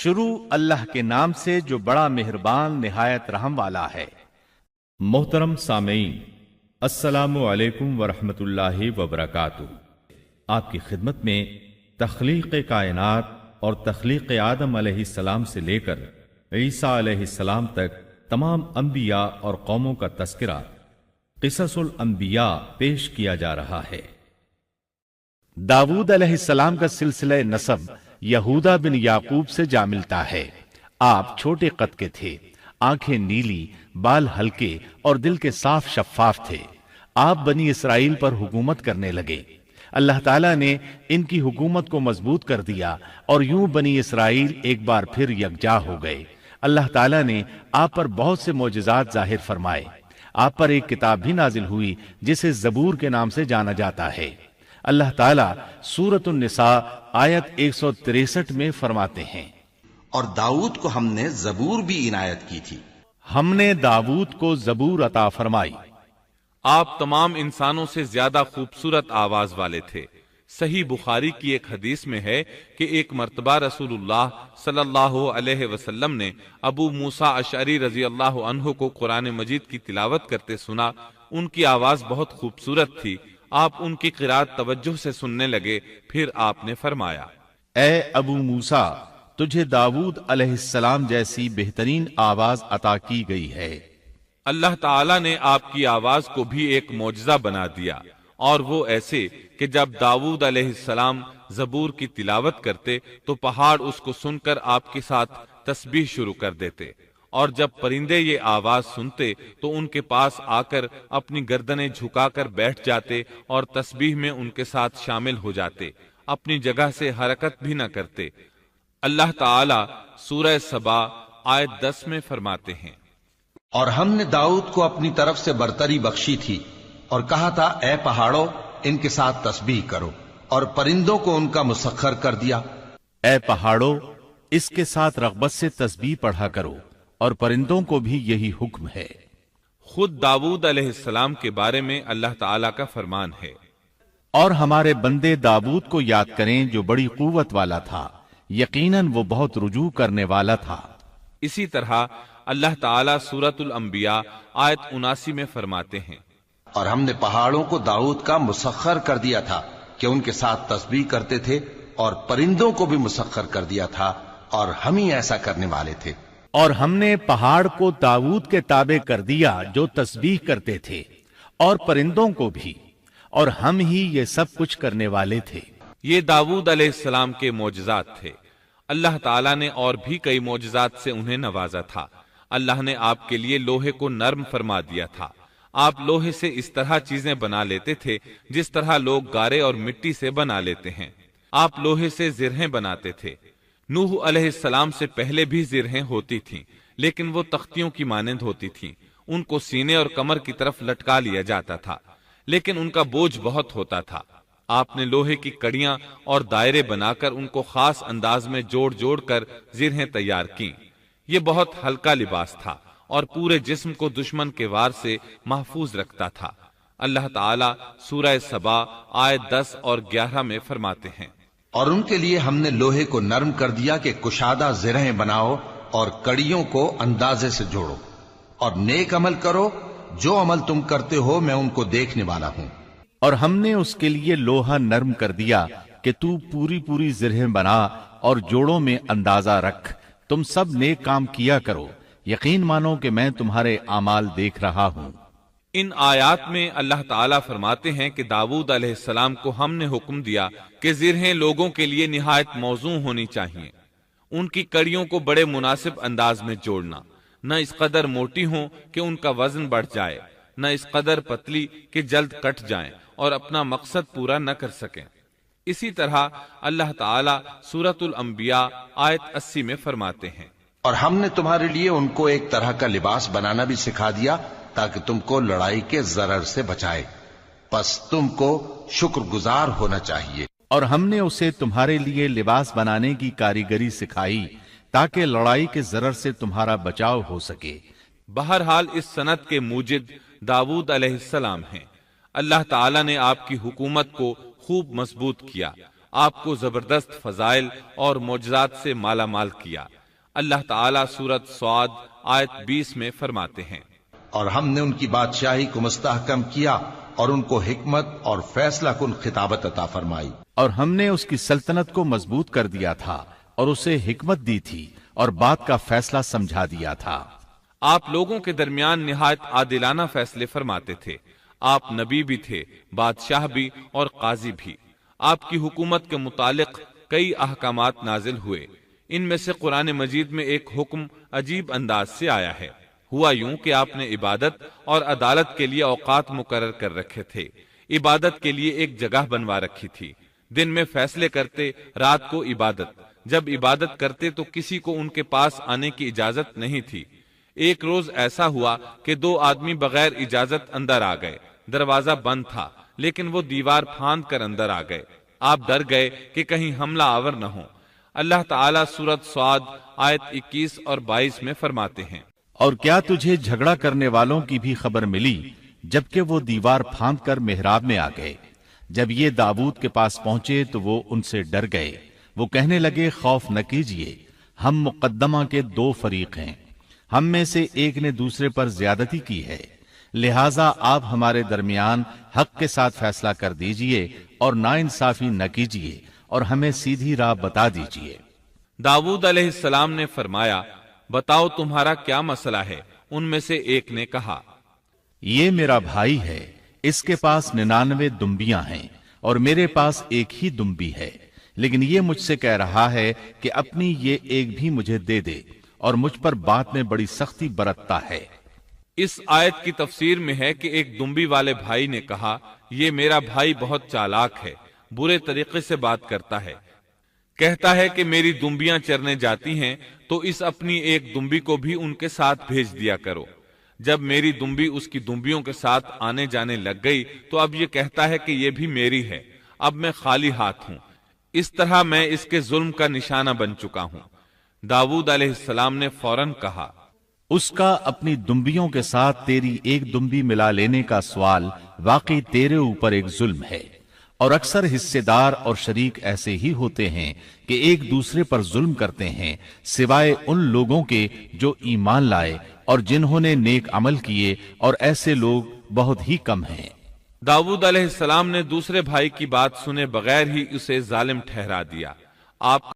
شروع اللہ کے نام سے جو بڑا مہربان نہایت رحم والا ہے۔ محترم سامعین، السلام علیکم ورحمۃ اللہ وبرکاتہ۔ آپ کی خدمت میں تخلیق کائنات اور تخلیق آدم علیہ السلام سے لے کر عیسیٰ علیہ السلام تک تمام انبیاء اور قوموں کا تذکرہ قصص الانبیاء پیش کیا جا رہا ہے۔ داؤد علیہ السلام کا سلسلہ نسب یہودا بن یعقوب سے جا ملتا ہے۔ آپ چھوٹے قد کے تھے، آنکھیں نیلی، بال ہلکے اور دل کے صاف شفاف تھے۔ آپ بنی اسرائیل پر حکومت کرنے لگے۔ اللہ تعالیٰ نے ان کی حکومت کو مضبوط کر دیا اور یوں بنی اسرائیل ایک بار پھر یکجا ہو گئے۔ اللہ تعالیٰ نے آپ پر بہت سے معجزات ظاہر فرمائے۔ آپ پر ایک کتاب بھی نازل ہوئی جسے زبور کے نام سے جانا جاتا ہے۔ اللہ تعالیٰ سورۃ النساء آیت 163 میں فرماتے ہیں، اور داؤد کو ہم نے زبور بھی عنایت کی تھی۔ ہم نے داؤد کو زبور عطا فرمائی۔ آپ تمام انسانوں سے زیادہ خوبصورت آواز والے تھے۔ صحیح بخاری کی ایک حدیث میں ہے کہ ایک مرتبہ رسول اللہ صلی اللہ علیہ وسلم نے ابو موسیٰ اشعری رضی اللہ عنہ کو قرآن مجید کی تلاوت کرتے سنا۔ ان کی آواز بہت خوبصورت تھی۔ آپ ان کی قرات توجہ سے سننے لگے، پھر آپ نے فرمایا، اے ابو موسیٰ، تجھے داؤد علیہ السلام جیسی بہترین آواز عطا کی گئی ہے۔ اللہ تعالیٰ نے آپ کی آواز کو بھی ایک معجزہ بنا دیا، اور وہ ایسے کہ جب داؤد علیہ السلام زبور کی تلاوت کرتے تو پہاڑ اس کو سن کر آپ کے ساتھ تسبیح شروع کر دیتے، اور جب پرندے یہ آواز سنتے تو ان کے پاس آ کر اپنی گردنیں جھکا کر بیٹھ جاتے اور تسبیح میں ان کے ساتھ شامل ہو جاتے، اپنی جگہ سے حرکت بھی نہ کرتے۔ اللہ تعالیٰ سورہ سبا آیت 10 میں فرماتے ہیں، اور ہم نے داؤد کو اپنی طرف سے برتری بخشی تھی اور کہا تھا، اے پہاڑوں ان کے ساتھ تسبیح کرو، اور پرندوں کو ان کا مسخر کر دیا۔ اے پہاڑوں، اس کے ساتھ رغبت سے تسبیح پڑھا کرو، اور پرندوں کو بھی یہی حکم ہے۔ خود داؤد علیہ السلام کے بارے میں اللہ تعالیٰ کا فرمان ہے، اور ہمارے بندے داؤد کو یاد کریں جو بڑی قوت والا تھا، یقیناً وہ بہت رجوع کرنے والا تھا۔ اسی طرح اللہ تعالیٰ سورۃ الانبیاء آیت 79 میں فرماتے ہیں، اور ہم نے پہاڑوں کو داؤد کا مسخر کر دیا تھا کہ ان کے ساتھ تسبیح کرتے تھے، اور پرندوں کو بھی مسخر کر دیا تھا، اور ہم ہی ایسا کرنے والے تھے۔ اور ہم نے پہاڑ کو داؤد کے تابع کر دیا جو تسبیح کرتے تھے، اور پرندوں کو بھی، اور ہم ہی یہ سب کچھ کرنے والے تھے۔ یہ داؤد علیہ السلام کے معجزات تھے۔ اللہ تعالیٰ نے اور بھی کئی معجزات سے انہیں نوازا تھا۔ اللہ نے آپ کے لیے لوہے کو نرم فرما دیا تھا۔ آپ لوہے سے اس طرح چیزیں بنا لیتے تھے جس طرح لوگ گارے اور مٹی سے بنا لیتے ہیں۔ آپ لوہے سے زرہیں بناتے تھے۔ نوح علیہ السلام سے پہلے بھی زرہیں ہوتی تھیں، لیکن وہ تختیوں کی مانند ہوتی تھیں۔ ان کو سینے اور کمر کی طرف لٹکا لیا جاتا تھا، لیکن ان کا بوجھ بہت ہوتا تھا۔ آپ نے لوہے کی کڑیاں اور دائرے بنا کر ان کو خاص انداز میں جوڑ جوڑ کر زرہیں تیار کیں۔ یہ بہت ہلکا لباس تھا اور پورے جسم کو دشمن کے وار سے محفوظ رکھتا تھا۔ اللہ تعالیٰ سورہ سبا آیت 10 اور 11 میں فرماتے ہیں، اور ان کے لیے ہم نے لوہے کو نرم کر دیا کہ کشادہ زرہیں بناؤ اور کڑیوں کو اندازے سے جوڑو، اور نیک عمل کرو، جو عمل تم کرتے ہو میں ان کو دیکھنے والا ہوں۔ اور ہم نے اس کے لیے لوہا نرم کر دیا کہ تو پوری پوری زرہیں بنا اور جوڑوں میں اندازہ رکھ، تم سب نیک کام کیا کرو، یقین مانو کہ میں تمہارے اعمال دیکھ رہا ہوں۔ ان آیات میں اللہ تعالیٰ فرماتے ہیں کہ داؤد علیہ السلام کو ہم نے حکم دیا کہ زرہیں لوگوں کے لیے نہایت موزوں ہونی چاہیے، ان کی کڑیوں کو بڑے مناسب انداز میں جوڑنا، نہ اس قدر موٹی ہوں کہ ان کا وزن بڑھ جائے، نہ اس قدر پتلی کہ جلد کٹ جائیں اور اپنا مقصد پورا نہ کر سکیں۔ اسی طرح اللہ تعالیٰ سورۃ الانبیاء آیت 80 میں فرماتے ہیں، اور ہم نے تمہارے لیے ان کو ایک طرح کا لباس بنانا بھی سکھا دیا تاکہ تم کو لڑائی کے ضرر سے بچائے، پس تم کو شکر گزار ہونا چاہیے۔ اور ہم نے اسے تمہارے لیے لباس بنانے کی کاریگری سکھائی تاکہ لڑائی کے ضرر سے تمہارا بچاؤ ہو سکے۔ بہرحال اس صنعت کے موجد داؤد علیہ السلام ہیں۔ اللہ تعالیٰ نے آپ کی حکومت کو خوب مضبوط کیا آپ کو زبردست فضائل اور معجزات سے مالا مال کیا۔ اللہ تعالیٰ سورۃ صاد آیت 20 میں فرماتے ہیں، اور ہم نے ان کی بادشاہی کو مستحکم کیا اور ان کو حکمت اور فیصلہ کن خطابت عطا فرمائی۔ اور ہم نے اس کی سلطنت کو مضبوط کر دیا تھا اور اسے حکمت دی تھی اور بات کا فیصلہ سمجھا دیا تھا۔ آپ لوگوں کے درمیان نہایت عادلانہ فیصلے فرماتے تھے۔ آپ نبی بھی تھے، بادشاہ بھی اور قاضی بھی۔ آپ کی حکومت کے متعلق کئی احکامات نازل ہوئے۔ ان میں سے قرآن مجید میں ایک حکم عجیب انداز سے آیا ہے۔ ہوا یوں کہ آپ نے عبادت اور عدالت کے لیے اوقات مقرر کر رکھے تھے۔ عبادت کے لیے ایک جگہ بنوا رکھی تھی۔ دن میں فیصلے کرتے، رات کو عبادت۔ جب عبادت کرتے تو کسی کو ان کے پاس آنے کی اجازت نہیں تھی۔ ایک روز ایسا ہوا کہ 2 آدمی بغیر اجازت اندر آ گئے۔ دروازہ بند تھا لیکن وہ دیوار پھاند کر اندر آ گئے۔ آپ ڈر گئے کہ کہیں حملہ آور نہ ہو۔ اللہ تعالیٰ سورۃ صاد آیت 21 اور 22 میں فرماتے ہیں، اور کیا تجھے جھگڑا کرنے والوں کی بھی خبر ملی جبکہ وہ دیوار پھاند کر محراب میں آ گئے؟ جب یہ داؤد کے پاس پہنچے تو وہ ان سے ڈر گئے۔ وہ کہنے لگے، خوف نہ کیجیے، ہم مقدمہ کے 2 فریق ہیں، ہم میں سے ایک نے دوسرے پر زیادتی کی ہے، لہٰذا آپ ہمارے درمیان حق کے ساتھ فیصلہ کر دیجئے اور ناانصافی نہ کیجیے اور ہمیں سیدھی راہ بتا دیجیے۔ داؤد علیہ السلام نے فرمایا، بتاؤ تمہارا کیا مسئلہ ہے؟ ان میں سے ایک نے کہا، یہ میرا بھائی ہے، اس کے پاس 99 دمبیاں ہیں اور میرے پاس ایک ہی دمبی ہے، لیکن یہ مجھ سے کہہ رہا ہے کہ اپنی یہ ایک بھی مجھے دے دے اور مجھ پر بات میں بڑی سختی برتتا ہے۔ اس آیت کی تفسیر میں ہے کہ ایک دمبی والے بھائی نے کہا، یہ میرا بھائی بہت چالاک ہے، برے طریقے سے بات کرتا ہے، کہتا ہے کہ میری دمبیاں چرنے جاتی ہیں تو اس اپنی ایک دمبی کو بھی ان کے ساتھ بھیج دیا کرو۔ جب میری دمبی اس کی دمبیوں کے ساتھ آنے جانے لگ گئی تو اب یہ کہتا ہے کہ یہ بھی میری ہے، اب میں خالی ہاتھ ہوں۔ اس طرح میں اس کے ظلم کا نشانہ بن چکا ہوں۔ داؤد علیہ السلام نے فوراً کہا، اس کا اپنی دمبیوں کے ساتھ تیری ایک دمبی ملا لینے کا سوال واقعی تیرے اوپر ایک ظلم ہے، اور اکثر حصے دار اور شریک ایسے ہی ہوتے ہیں کہ ایک دوسرے پر ظلم کرتے ہیں، سوائے ان لوگوں کے جو ایمان لائے اور جنہوں نے نیک عمل کیے، اور ایسے لوگ بہت ہی کم ہیں۔ داؤد علیہ السلام نے دوسرے بھائی کی بات سنے بغیر ہی اسے ظالم ٹھہرا دیا۔ آپ